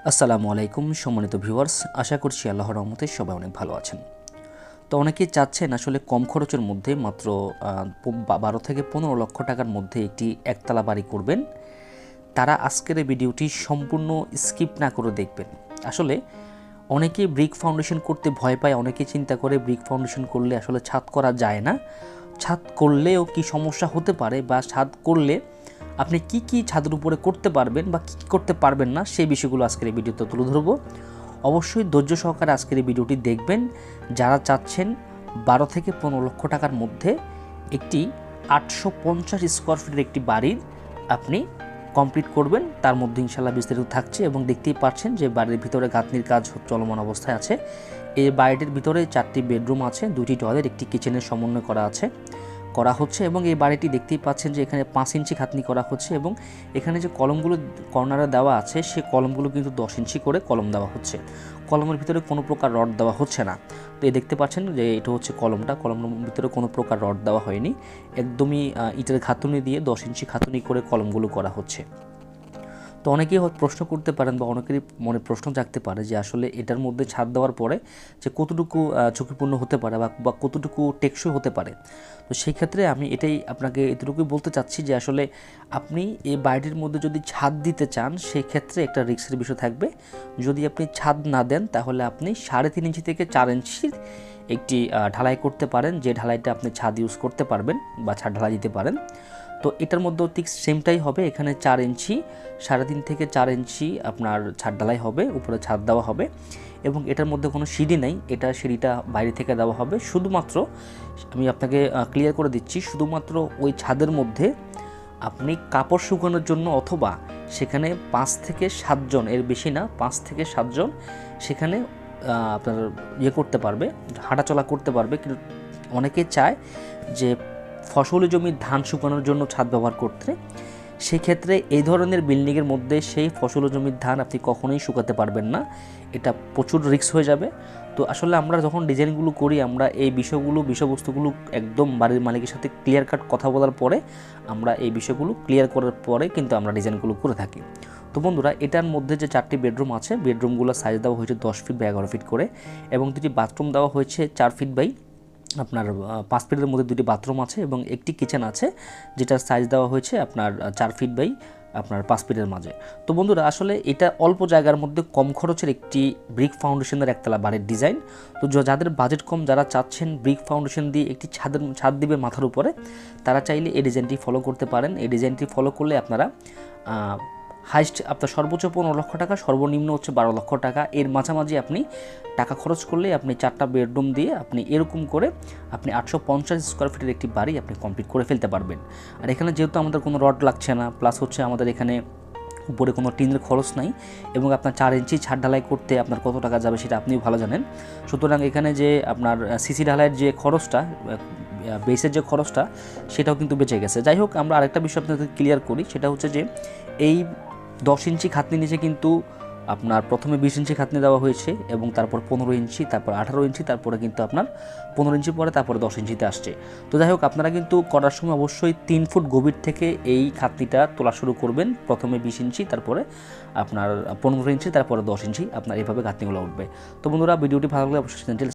আসসালামু আলাইকুম সম্মানিত ভিউয়ার্স, আশা করছি আল্লাহর রহমতে সবাই অনেক ভালো আছেন। তো অনেকেই চাচ্ছেন আসলে কম খরচের মধ্যে মাত্র 12 থেকে 15 লক্ষ টাকার মধ্যে একটি একতলা বাড়ি করবেন। তারা আজকের এই ভিডিওটি সম্পূর্ণ স্কিপ না করে দেখবেন। আসলে অনেকেই ব্রিক ফাউন্ডেশন করতে ভয় পায়, অনেকেই চিন্তা করে ব্রিক ফাউন্ডেশন করলে আসলে ছাদ করা যায় না, ছাদ করলেও কি সমস্যা হতে পারে, বা ছাদ করলে আপনি কি কি ছাদের উপরে করতে পারবেন বা কী করতে পারবেন না, সেই বিষয়গুলো আজকের এই ভিডিওতে তুলে ধরবো। অবশ্যই ধৈর্য সহকারে আজকের এই ভিডিওটি দেখবেন যারা চাচ্ছেন 12 থেকে 15 লক্ষ টাকার মধ্যে একটি 850 স্কোয়ার ফিটের একটি বাড়ির আপনি কমপ্লিট করবেন। তার মধ্যে ইনশাল্লাহ বিস্তারিত থাকছে এবং দেখতেই পাচ্ছেন যে বাড়ির ভিতরে গাঁথনির কাজ চলমান অবস্থায় আছে। এই বাড়িটির ভিতরে 4টি বেডরুম আছে, 2টি টয়লেট, একটি কিচেনের সমন্বয় করা হচ্ছে এবং এই বাড়িটি দেখতেই পাচ্ছেন যে এখানে 5 ইঞ্চি খাতনি করা হচ্ছে এবং এখানে যে কলমগুলো কর্নারে দেওয়া আছে সেই কলমগুলো কিন্তু 10 ইঞ্চি করে কলম দেওয়া হচ্ছে। কলমের ভিতরে কোনো প্রকার রড দেওয়া হচ্ছে না। তো এই দেখতে পাচ্ছেন যে এটা হচ্ছে কলমের ভিতরে কোনো প্রকার রড দেওয়া হয়নি, একদমই ইটের খাতুনি দিয়ে 10 ইঞ্চি খাতুনি করে কলমগুলো করা হচ্ছে। তো অনেকেই প্রশ্ন করতে পারেন বা অনেকেরই মনে প্রশ্ন জাগতে পারে যে আসলে এটার মধ্যে ছাদ দেওয়ার পরে যে কতটুকু ঝুঁকিপূর্ণ হতে পারে বা কতটুকু টেকসই হতে পারে। তো সেই ক্ষেত্রে আমি এটাই আপনাকে এতটুকুই বলতে চাচ্ছি যে আসলে আপনি এই বাড়িটির মধ্যে যদি ছাদ দিতে চান সেই ক্ষেত্রে একটা রিস্কের বিষয় থাকবে। যদি আপনি ছাদ না দেন তাহলে আপনি 3.5 ইঞ্চি থেকে 4 ইঞ্চির একটি ঢালাই করতে পারেন, যে ঢালাইটা আপনি ছাদ ইউজ করতে পারবেন বা ছাদ ঢালাই দিতে পারেন। তো এটার মধ্যেও ঠিক সেমটাই হবে, এখানে 4 ইঞ্চি 3.5 থেকে 4 ইঞ্চি আপনার ছাদ ঢালাই হবে, উপরে ছাদ দেওয়া হবে এবং এটার মধ্যে কোনো সিঁড়ি নেই, এটা সিঁড়িটা বাইরে থেকে দেওয়া হবে। শুধুমাত্র আমি আপনাকে ক্লিয়ার করে দিচ্ছি, শুধুমাত্র ওই ছাদের মধ্যে আপনি কাপড় শুকানোর জন্য অথবা সেখানে 5 থেকে 7 জন, এর বেশি না, 5 থেকে 7 জন সেখানে আপনার করতে পারবে, হাঁটাচলা করতে পারবে। কিন্তু অনেকে চায় যে ফসলি জমির ধান শুকানোর জন্য ছাদ ব্যবহার করতে, সেক্ষেত্রে এই ধরনের বিল্ডিংয়ের মধ্যে সেই ফসলি জমির ধান আপনি কখনোই শুকাতে পারবেন না, এটা প্রচুর রিস্ক হয়ে যাবে। তো আসলে আমরা যখন ডিজাইনগুলো করি আমরা এই বিষয়বস্তুগুলো একদম বাড়ির মালিকের সাথে ক্লিয়ার কাট কথা বলার পরে আমরা এই বিষয়গুলো ক্লিয়ার করার পরে কিন্তু আমরা ডিজাইনগুলো করে থাকি। তো বন্ধুরা, এটার মধ্যে যে 4টি বেডরুম আছে, বেডরুমগুলো সাইজ দেওয়া হয়েছে 10 ফিট বা 11 ফিট করে এবং 2টি বাথরুম দেওয়া হয়েছে 4 ফিট বাই আপনার 5 ফিটের মধ্যে 2টি বাথরুম আছে এবং একটি কিচেন আছে যেটার সাইজ দেওয়া হয়েছে আপনার 4 ফিট বাই আপনার 5 ফিটের মাঝে। তো বন্ধুরা, আসলে এটা অল্প জায়গার মধ্যে কম খরচের একটি ব্রিক ফাউন্ডেশনের একতলা বাড়ির ডিজাইন। তো যাদের বাজেট কম, যারা চাচ্ছেন ব্রিক ফাউন্ডেশন দিয়ে একটি ছাদ দিবে মাথার উপরে, তারা চাইলে এই ডিজাইনটি ফলো করতে পারেন। এই ডিজাইনটি ফলো করলে আপনারা হাইস্ট আপনার সর্বোচ্চ 15 লক্ষ টাকা, সর্বনিম্ন হচ্ছে 12 লক্ষ টাকা, এর মাঝামাঝি আপনি টাকা খরচ করলে আপনি 4টা বেডরুম দিয়ে আপনি এরকম করে আপনি 850 স্কোয়ার ফিটের একটি বাড়ি আপনি কমপ্লিট করে ফেলতে পারবেন। আর এখানে যেহেতু আমাদের কোনো রড লাগছে না, প্লাস হচ্ছে আমাদের এখানে উপরে কোনো টিনের খরচ নাই এবং আপনার 4 ইঞ্চি ছাদ ঢালাই করতে আপনার কত টাকা যাবে সেটা আপনিও ভালো জানেন। সুতরাং এখানে যে আপনার সিসি ঢালাইয়ের যে খরচটা, বেসের যে খরচটা, সেটাও কিন্তু বেঁচে গেছে। যাই হোক, আমরা আরেকটা বিষয় আপনাদের ক্লিয়ার করি, সেটা হচ্ছে যে এই 10 ইঞ্চি খাতনি নিচে কিন্তু আপনার প্রথমে 20 ইঞ্চি খাতনি দেওয়া হয়েছে এবং তারপর 15 ইঞ্চি, তারপর 18 ইঞ্চি, তারপরে কিন্তু আপনার 15 ইঞ্চি পরে তারপরে 10 ইঞ্চিতে আসছে। তো যাই হোক, আপনারা কিন্তু করার সময় অবশ্যই 3 ফুট গভীর থেকে এই খাতনিটা তোলা শুরু করবেন। প্রথমে 20 ইঞ্চি, তারপরে আপনার 15 ইঞ্চি, তারপরে 10 ইঞ্চি, আপনার এভাবে খাতনিগুলো উঠবে। তো বন্ধুরা, ভিডিওটি ভালো লাগলে অবশ্যই চ্যানেলটি